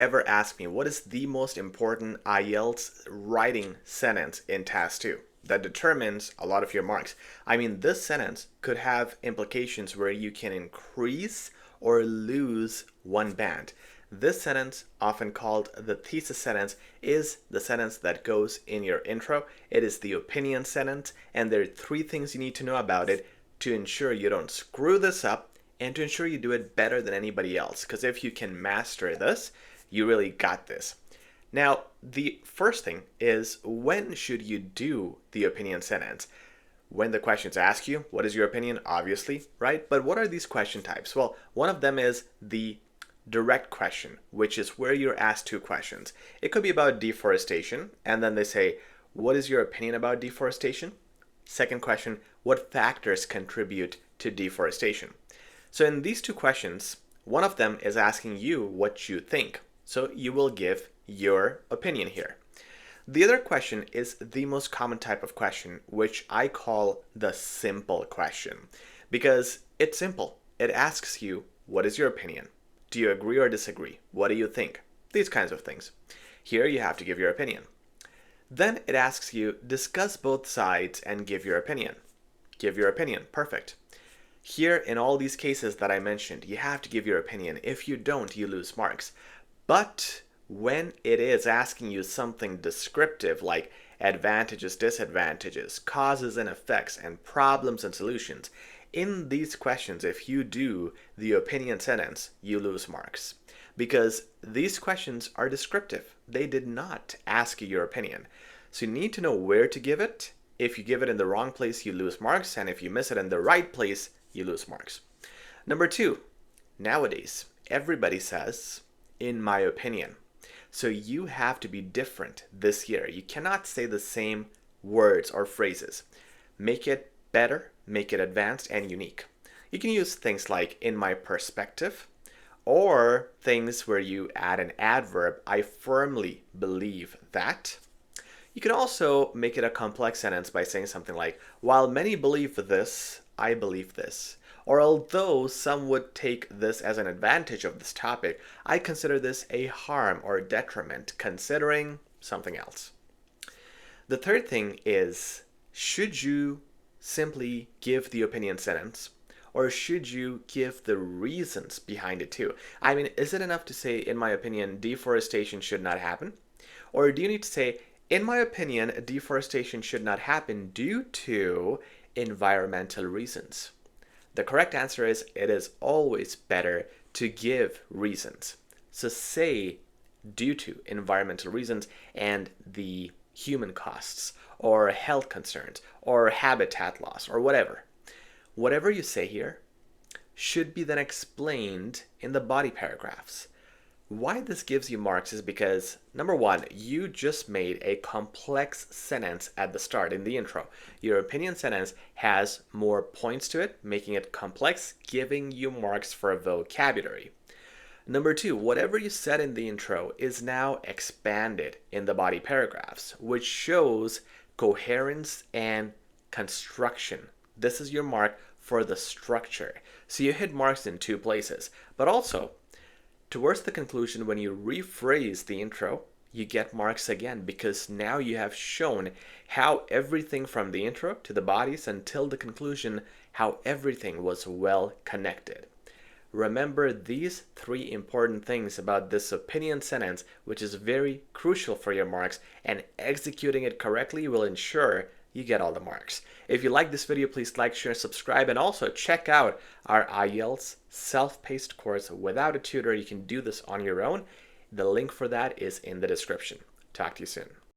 ever asked me what is the most important IELTS writing sentence in task 2 that determines a lot of your marks. I mean, this sentence could have implications where you can increase or lose one band. This sentence, often called the thesis sentence, is the sentence that goes in your intro. It is the opinion sentence, and there are 3 things you need to know about it to ensure you don't screw this up and to ensure you do it better than anybody else. Because if you can master this, you really got this. Now, the first thing is, when should you do the opinion sentence? When the questions ask you, what is your opinion? Obviously, right? But what are these question types? Well, one of them is the direct question, which is where you're asked 2 questions. It could be about deforestation, and then they say, what is your opinion about deforestation? Second question, what factors contribute to deforestation? So in these 2 questions, one of them is asking you what you think. So you will give your opinion here. The other question is the most common type of question, which I call the simple question, because it's simple. It asks you, what is your opinion? Do you agree or disagree? What do you think? These kinds of things. Here you have to give your opinion. Then it asks you, discuss both sides and give your opinion. Give your opinion. Perfect. Here, in all these cases that I mentioned, you have to give your opinion. If you don't, you lose marks. But when it is asking you something descriptive like advantages, disadvantages, causes and effects, and problems and solutions, in these questions, if you do the opinion sentence, you lose marks. Because these questions are descriptive. They did not ask you your opinion. So you need to know where to give it. If you give it in the wrong place, you lose marks. And if you miss it in the right place, you lose marks. Number 2, nowadays, everybody says, in my opinion. So you have to be different this year. You cannot say the same words or phrases. Make it better, make it advanced and unique. You can use things like in my perspective, or things where you add an adverb, I firmly believe that. You can also make it a complex sentence by saying something like, while many believe this, I believe this. Or although some would take this as an advantage of this topic, I consider this a harm or detriment considering something else. The third thing is, should you simply give the opinion sentence, or should you give the reasons behind it too? I mean, is it enough to say, in my opinion, deforestation should not happen? Or do you need to say, in my opinion, deforestation should not happen due to environmental reasons? The correct answer is, it is always better to give reasons. So say due to environmental reasons and the human costs, or health concerns, or habitat loss, or whatever. Whatever you say here should be then explained in the body paragraphs. Why this gives you marks is because, number 1, you just made a complex sentence at the start in the intro. Your opinion sentence has more points to it, making it complex, giving you marks for vocabulary. Number 2, whatever you said in the intro is now expanded in the body paragraphs, which shows coherence and construction. This is your mark for the structure. So you hit marks in 2 places, but also towards the conclusion, when you rephrase the intro, you get marks again because now you have shown how everything from the intro to the bodies until the conclusion, how everything was well connected. Remember these 3 important things about this opinion sentence, which is very crucial for your marks, and executing it correctly will ensure you get all the marks. If you like this video, please like, share, subscribe, and also check out our IELTS self-paced course without a tutor. You can do this on your own. The link for that is in the description. Talk to you soon.